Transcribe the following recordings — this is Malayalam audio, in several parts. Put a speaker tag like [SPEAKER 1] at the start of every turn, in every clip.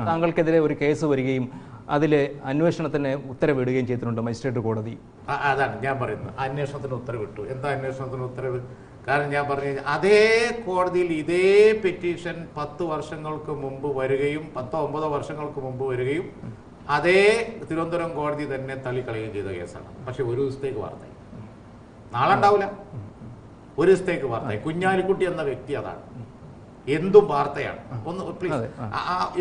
[SPEAKER 1] താങ്കൾക്കെതിരെ ഒരു കേസ് വരികയും അതിൽ അന്വേഷണത്തിന് ഉത്തരവിടുകയും ചെയ്തിട്ടുണ്ട് മജിസ്ട്രേറ്റ് കോടതി.
[SPEAKER 2] അതാണ് ഞാൻ പറയുന്നത്, അന്വേഷണത്തിന് ഉത്തരവിട്ടു. എന്താ അന്വേഷണത്തിന് ഉത്തരവ്? കാരണം ഞാൻ പറഞ്ഞു, അതേ കോടതിയിൽ ഇതേ പെറ്റീഷൻ 10 വർഷങ്ങൾക്ക് മുമ്പ് വരികയും 10-9 വർഷങ്ങൾക്ക് മുമ്പ് വരികയും അതേ തിരുവനന്തപുരം കോടതി തന്നെ തള്ളിക്കളയുകയും ചെയ്ത കേസാണ്. പക്ഷെ ഒരു ദിവസത്തേക്ക് വാർത്തയായി, നാളെ ഉണ്ടാവില്ല, ഒരു ദിവസത്തേക്ക് വാർത്തയായി. കുഞ്ഞാലിക്കുട്ടി എന്ന വ്യക്തി അതാണ്, എന്തും വാർത്തയാണ്. ഒന്ന് പ്ലീസ്,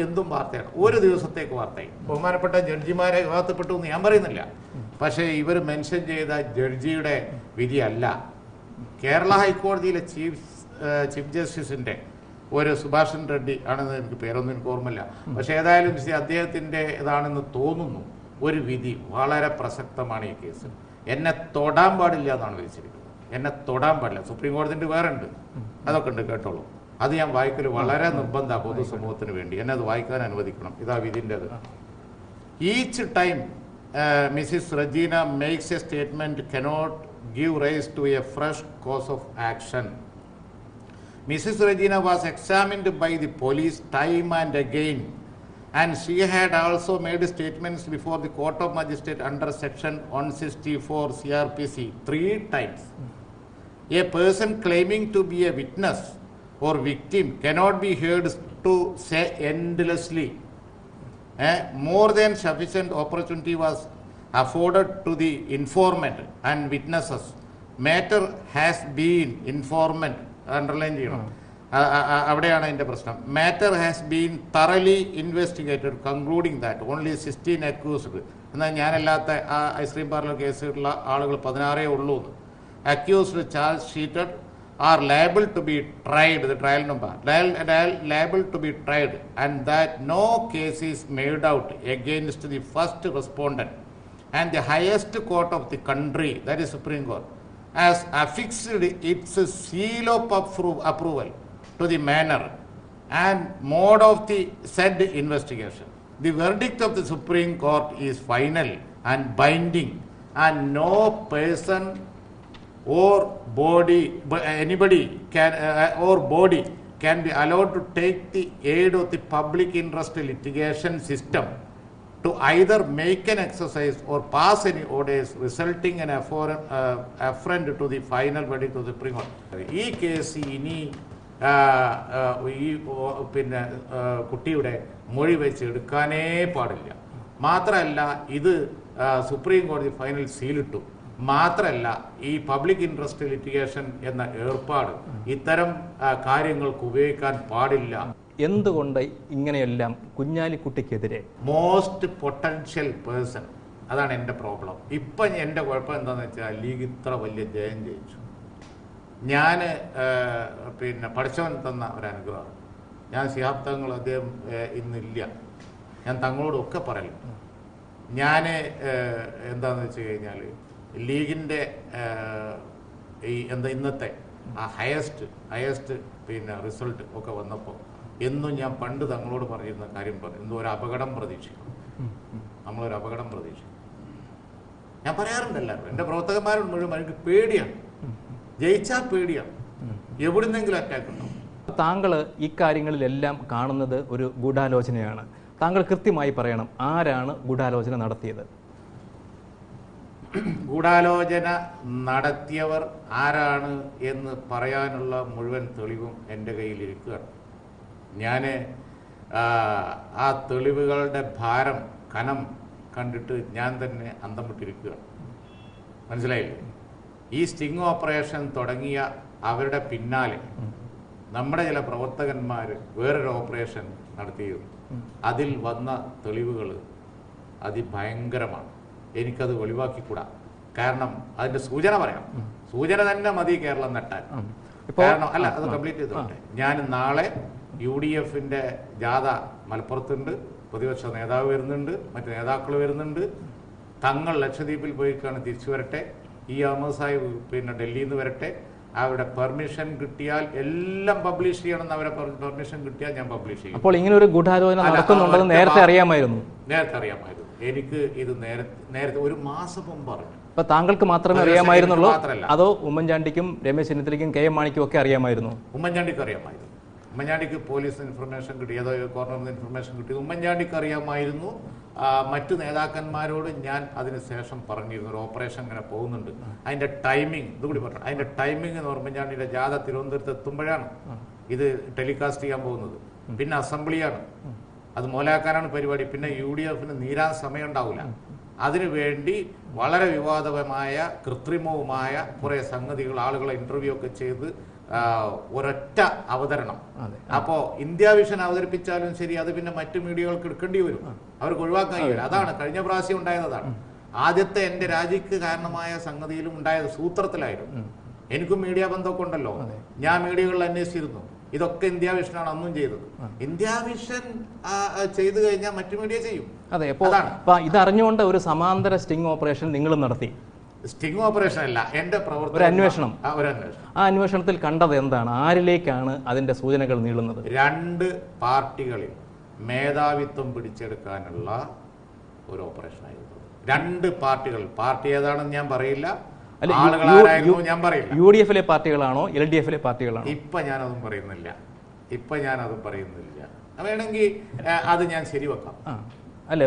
[SPEAKER 2] എന്തും വാർത്തയാണ്, ഒരു ദിവസത്തേക്ക് വാർത്തയായി. ബഹുമാനപ്പെട്ട ജഡ്ജിമാരെ വിവാദപ്പെട്ടു എന്ന് ഞാൻ പറയുന്നില്ല, പക്ഷേ ഇവർ മെൻഷൻ ചെയ്ത ജഡ്ജിയുടെ വിധിയല്ല. കേരള ഹൈക്കോടതിയിലെ ചീഫ് ജസ്റ്റിസിന്റെ ഒരു സുഭാഷൻ റെഡ്ഡി ആണെന്ന് എനിക്ക് പേരൊന്നും എനിക്ക് ഓർമ്മയില്ല, പക്ഷെ ഏതായാലും അദ്ദേഹത്തിന്റെ ഇതാണെന്ന് തോന്നുന്നു. ഒരു വിധി വളരെ പ്രസക്തമാണ് ഈ കേസ്. എന്നെ തൊടാൻ പാടില്ല എന്നാണ് വിധിച്ചിരിക്കുന്നത്. എന്നെ തൊടാൻ പാടില്ല. സുപ്രീം കോടതിന്റെ വേറെ ഉണ്ട്, അതൊക്കെ ഉണ്ട്, കേട്ടോളൂ. അത് ഞാൻ വായിക്കൽ വളരെ നിർബന്ധമാണ് പൊതുസമൂഹത്തിന് വേണ്ടി. എന്നെ അത് വായിക്കാൻ അനുവദിക്കണം. ഇതാ വിധിൻ്റെത്. Each time Mrs Regina makes a statement cannot give rise to a fresh cause of action. Mrs. Regina was examined by the police time and again, and she had also made statements before the Court of Magistrate under Section 164 CRPC 3 times. A person claiming to be a witness or victim cannot be heard to say endlessly. More than sufficient opportunity was afforded to the informant and witnesses. Matter has been informant, underline ചെയ്യണം, അവിടെയാണ് അതിൻ്റെ പ്രശ്നം. Matter has been thoroughly investigated, concluding that only 16 accused, എന്നാൽ ഞാനല്ലാത്ത ആ ഐസ്ക്രീം പാർലർ കേസിലുള്ള ആളുകൾ 16 ഉള്ളൂ. Accused charge sheeted are liable to be tried, the trial number, liable to be tried, and that no case is made out against the first respondent. And the highest court of the country, that is Supreme Court, has affixed its seal of approval to the manner and mode of the said investigation. The verdict of the Supreme Court is final and binding, and no person or anybody can be allowed to take the aid of the public interest litigation system to either make an exercise or pass any orders resulting in affront to the final verdict of the Supreme Court. ഈ കേസ് ഇനി ഈ പിന്നെ കുട്ടിയുടെ മൊഴി വെച്ച് എടുക്കാനേ പാടില്ല. മാത്രമല്ല, ഇത് സുപ്രീം കോടതി ഫൈനൽ സീലിട്ടു. മാത്രമല്ല, ഈ പബ്ലിക് ഇൻട്രസ്റ്റ് ലിറ്റിഗേഷൻ എന്ന ഏർപ്പാട് ഇത്തരം കാര്യങ്ങൾക്ക് ഉപയോഗിക്കാൻ പാടില്ല.
[SPEAKER 1] എന്തുകൊണ്ട് ഇങ്ങനെയെല്ലാം കുഞ്ഞാലിക്കുട്ടിക്കെതിരെ?
[SPEAKER 2] മോസ്റ്റ് പൊട്ടൻഷ്യൽ പേഴ്സൺ, അതാണ് എൻ്റെ പ്രോബ്ലം. ഇപ്പം എൻ്റെ കുഴപ്പം എന്താണെന്ന് വെച്ചാൽ, ലീഗ് ഇത്ര വലിയ ജയം ജയിച്ചു. ഞാൻ പിന്നെ പഠിച്ചവൻ തന്ന ഒരു അനുഗ്രഹമാണ്. ഞാൻ ശിഹാബ് തങ്ങൾ, അദ്ദേഹം ഇന്നില്ല, ഞാൻ തങ്ങളോടൊക്കെ പറയും. ഞാൻ എന്താണെന്ന് വെച്ച് കഴിഞ്ഞാൽ, ലീഗിൻ്റെ ഈ ഇന്നത്തെ ആ ഹയസ്റ്റ് പിന്നെ റിസൾട്ട് ഒക്കെ വന്നപ്പോൾ എന്നും ഞാൻ പണ്ട് തങ്ങളോട് പറയുന്ന കാര്യം പറഞ്ഞു, എന്തോ ഒരു അപകടം പ്രതീക്ഷിക്കും, നമ്മളൊരു അപകടം പ്രതീക്ഷിക്കും. ഞാൻ പറയാറുണ്ട് എല്ലാവരും, എൻ്റെ പ്രവർത്തകന്മാരോട് മുഴുവൻ എനിക്ക് പേടിയാണ്, ജയിച്ചാൽ പേടിയാണ്, എവിടുന്നെങ്കിലും അറ്റാക്ക് ഉണ്ടാവും.
[SPEAKER 1] താങ്കൾ ഇക്കാര്യങ്ങളിലെല്ലാം കാണുന്നത് ഒരു ഗൂഢാലോചനയാണ്. താങ്കൾ കൃത്യമായി പറയണം, ആരാണ് ഗൂഢാലോചന നടത്തിയത്?
[SPEAKER 2] ഗൂഢാലോചന നടത്തിയവർ ആരാണ് എന്ന് പറയാനുള്ള മുഴുവൻ തെളിവും എൻ്റെ കയ്യിലിരിക്കുകയാണ്. ഞാൻ ആ തെളിവുകളുടെ ഭാരം, കനം കണ്ടിട്ട് ഞാൻ തന്നെ അന്തം വിട്ടിരിക്കുകയാണ്. മനസ്സിലായില്ലേ? ഈ സ്റ്റിംഗ് ഓപ്പറേഷൻ തുടങ്ങിയ അവരുടെ പിന്നാലെ നമ്മുടെ ചില പ്രവർത്തകന്മാർ വേറൊരു ഓപ്പറേഷൻ നടത്തിയിരുന്നു. അതിൽ വന്ന തെളിവുകൾ അതിഭയങ്കരമാണ്. എനിക്കത് ഒഴിവാക്കിക്കൂടാ. കാരണം അതിൻ്റെ സൂചന പറയാം, സൂചന തന്നെ മതി കേരളം നെട്ടാൻ. കാരണം അല്ല, അത് കംപ്ലീറ്റ് ചെയ്തോട്ടെ. ഞാൻ നാളെ UDFന്റെ ജാഥ മലപ്പുറത്തുണ്ട്, പ്രതിപക്ഷ നേതാവ് വരുന്നുണ്ട്, മറ്റ് നേതാക്കൾ വരുന്നുണ്ട്. തങ്ങൾ ലക്ഷദ്വീപിൽ പോയിക്കാണ്, തിരിച്ചു വരട്ടെ. അഹമ്മദ് സാഹിബ് പിന്നെ ഡൽഹിയിൽ നിന്ന് വരട്ടെ. അവരുടെ പെർമിഷൻ കിട്ടിയാൽ എല്ലാം പബ്ലിഷ് ചെയ്യണമെന്ന് അവരെ പെർമിഷൻ കിട്ടിയാൽ ഞാൻ പബ്ലിഷ് ചെയ്യും.
[SPEAKER 1] അപ്പോൾ ഇങ്ങനെ ഒരു ഗൂഢാലോചന നടക്കുന്നുണ്ടെന്ന് നേരത്തെ അറിയാമായിരുന്നു?
[SPEAKER 2] നേരത്തെ അറിയാമായിരുന്നു. എനിക്ക് ഇത് നേരത്തെ ഒരു മാസം മുമ്പ് പറഞ്ഞു.
[SPEAKER 1] അപ്പൊ താങ്കൾക്ക് മാത്രമേ അറിയാമായിരുന്നുള്ളൂ, അതോ ഉമ്മൻചാണ്ടിക്കും രമേശ് ചെന്നിത്തലയ്ക്കും KM മാണിക്കും ഒക്കെ അറിയാമായിരുന്നു?
[SPEAKER 2] ഉമ്മൻചാണ്ടിക്ക് അറിയാമായിരുന്നു. ഉമ്മൻചാണ്ടിക്ക് പോലീസിന് ഇൻഫർമേഷൻ കിട്ടി, ഏതോ കോർണറിൽ നിന്ന് ഇൻഫർമേഷൻ കിട്ടി. ഉമ്മൻചാണ്ടിക്ക് അറിയാമായിരുന്നു. മറ്റു നേതാക്കന്മാരോട് ഞാൻ അതിനുശേഷം പറഞ്ഞിരുന്നു ഒരു ഓപ്പറേഷൻ ഇങ്ങനെ പോകുന്നുണ്ട്. അതിന്റെ ടൈമിംഗ് ഇതുകൂടി പറഞ്ഞു. അതിന്റെ ടൈമിംഗ് എന്ന് ഉമ്മൻചാണ്ടിയുടെ ജാഥ തിരുവനന്തപുരത്ത് എത്തുമ്പോഴാണ് ഇത് ടെലികാസ്റ്റ് ചെയ്യാൻ പോകുന്നത്. പിന്നെ അസംബ്ലിയാണ്, അത് മോലാക്കാനാണ് പരിപാടി. പിന്നെ UDF നീരാൻ സമയം ഉണ്ടാവില്ല. അതിനുവേണ്ടി വളരെ വിവാദപരമായ കൃത്രിമവുമായ കുറെ സംഗതികൾ, ആളുകളെ ഇന്റർവ്യൂ ഒക്കെ ചെയ്ത് ഒരൊറ്റ അവതരണം. അപ്പോ ഇന്ത്യ വിഷൻ അവതരിപ്പിച്ചാലും ശരി, അത് പിന്നെ മറ്റു മീഡിയകൾക്ക് എടുക്കേണ്ടി വരും, അവർക്ക് ഒഴിവാക്കാൻ കഴിയില്ല. അതാണ് കഴിഞ്ഞ പ്രാവശ്യം ഉണ്ടായതാണ്. ആദ്യത്തെ എന്റെ രാജിക്ക് കാരണമായ സംഗതിയിലും ഉണ്ടായത് സൂത്രത്തിലായിരുന്നു. എനിക്കും മീഡിയ ബന്ധമൊക്കെ ഉണ്ടല്ലോ, ഞാൻ മീഡിയകളിൽ അന്വേഷിച്ചിരുന്നു. ഇതൊക്കെ ഇന്ത്യ വിഷനാണ് അന്നും ചെയ്തത്. ഇന്ത്യ വിഷൻ ചെയ്തു കഴിഞ്ഞാൽ മറ്റു മീഡിയ ചെയ്യും.
[SPEAKER 1] അതെ, അപ്പോൾ ഇതറിഞ്ഞുകൊണ്ട് ഒരു സമാന്തര സ്റ്റിംഗ് ഓപ്പറേഷൻ നിങ്ങൾ നടത്തി.
[SPEAKER 2] സ്റ്റിംഗ് ഓപ്പറേഷൻ അല്ല, എന്റെ പ്രവർത്തനം,
[SPEAKER 1] ഒരു അന്വേഷണം.
[SPEAKER 2] ആ
[SPEAKER 1] അന്വേഷണത്തിൽ കണ്ടത് എന്താണ്? ആരിലേക്കാണ് അതിന്റെ സൂചനകൾ നീളുന്നത്?
[SPEAKER 2] 2 പാർട്ടികളിൽ മേധാവിത്വം പിടിച്ചെടുക്കാനുള്ള ഒരു ഓപ്പറേഷൻ ആയിരുന്നു. 2 പാർട്ടികൾ. പാർട്ടി ഏതാണെന്ന് ഞാൻ പറയില്ല, ആളുകളാരായിരുന്നു ഞാൻ പറയില്ല.
[SPEAKER 1] UDF പാർട്ടികളാണോ LDF പാർട്ടികളാണോ?
[SPEAKER 2] ഇപ്പൊ ഞാനതും പറയുന്നില്ല. വേണമെങ്കിൽ അത് ഞാൻ ശരിവെക്കാം.
[SPEAKER 1] അല്ല,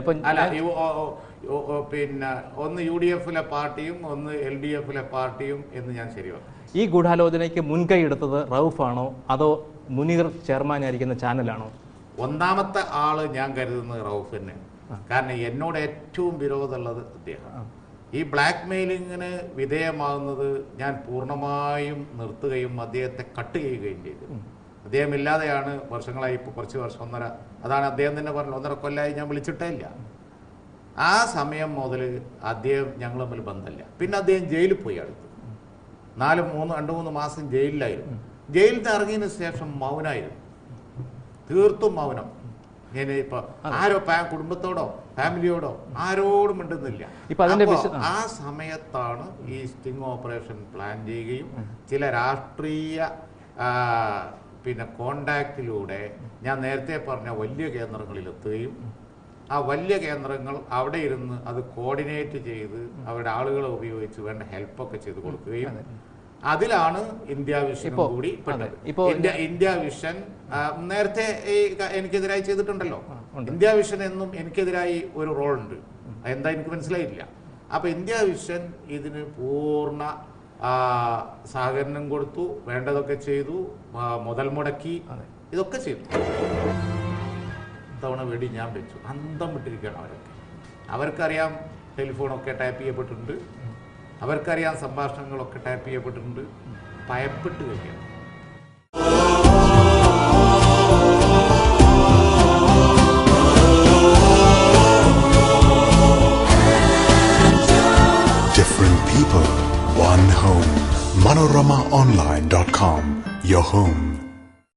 [SPEAKER 2] പിന്നെ ഒന്ന് UDF പാർട്ടിയും ഒന്ന് LDF പാർട്ടിയും എന്ന് ഞാൻ ശരിവെക്കാം.
[SPEAKER 1] ഈ ഗൂഢാലോചനയ്ക്ക് മുൻകൈ എടുത്തത് റൌഫാണോ അതോ മുനീർ ചെയർമാനായിരിക്കുന്ന ചാനലാണോ?
[SPEAKER 2] ഒന്നാമത്തെ ആള് ഞാൻ കരുതുന്നത് റൌഫ് തന്നെ. കാരണം എന്നോട് ഏറ്റവും വിരോധമുള്ളത് അദ്ദേഹം. ഈ ബ്ലാക്ക് മെയിലിങ്ങിന് വിധേയമാകുന്നത് ഞാൻ പൂർണ്ണമായും നിർത്തുകയും അദ്ദേഹത്തെ കട്ട് ചെയ്യുകയും ചെയ്തു. അദ്ദേഹം ഇല്ലാതെയാണ് വർഷങ്ങളായി, ഇപ്പോൾ കുറച്ച് വർഷം, അതാണ് അദ്ദേഹം തന്നെ പറഞ്ഞു, 1.5 കൊല്ലമായി ഞാൻ വിളിച്ചിട്ടേ ഇല്ല. ആ സമയം മുതൽ അദ്ദേഹം ഞങ്ങൾ തമ്മിൽ ബന്ധമില്ല. പിന്നെ അദ്ദേഹം ജയിലിൽ പോയി, അടുത്ത് 2-3 മാസം ജയിലിലായിരുന്നു. ജയിലിൽ നിന്ന് ഇറങ്ങിയതിന് ശേഷം മൗനായിരുന്നു, തീർത്തും മൗനം. ഞാൻ ഇപ്പൊ ആരോ കുടുംബത്തോടോ ഫാമിലിയോടോ ആരോടും മിണ്ടുന്നില്ല. ആ സമയത്താണ് ഈ സ്റ്റിംഗ് ഓപ്പറേഷൻ പ്ലാൻ ചെയ്യുകയും ചില രാഷ്ട്രീയ പിന്നെ കോണ്ടാക്റ്റിലൂടെ ഞാൻ നേരത്തെ പറഞ്ഞ വലിയ കേന്ദ്രങ്ങളിൽ എത്തുകയും ആ വലിയ കേന്ദ്രങ്ങൾ അവിടെ ഇരുന്ന് അത് കോർഡിനേറ്റ് ചെയ്ത് അവരുടെ ആളുകളെ ഉപയോഗിച്ച് വേണ്ട ഹെൽപ്പൊക്കെ ചെയ്ത് കൊടുക്കുകയും അതിലാണ് ഇന്ത്യ വിഷൻ കൂടി പെട്ടത്. ഇന്ത്യ വിഷൻ നേരത്തെ എനിക്കെതിരായി ചെയ്തിട്ടുണ്ടല്ലോ. ഇന്ത്യ വിഷൻ എന്നും എനിക്കെതിരായി ഒരു റോൾ ഉണ്ട്, എന്താ എനിക്ക് മനസ്സിലായില്ല. അപ്പൊ ഇന്ത്യ വിഷൻ ഇതിന് പൂർണ്ണ സഹകരണം കൊടുത്തു, വേണ്ടതൊക്കെ ചെയ്തു, മുതൽ മുടക്കി, ഇതൊക്കെ ചെയ്തു. തവണ വെടി ഞാൻ വെച്ചു. അന്തം വിട്ടിരിക്കുകയാണ് അവരൊക്കെ. അവർക്കറിയാം ടെലിഫോണൊക്കെ ടാപ്പ് ചെയ്യപ്പെട്ടിട്ടുണ്ട്, അവർക്കറിയാം സംഭാഷണങ്ങളൊക്കെ ടാപ്പ് ചെയ്യപ്പെട്ടിട്ടുണ്ട്. ഭയപ്പെട്ട് കഴിയാണ്.
[SPEAKER 3] Different people, one home. ManoramaOnline.com, your home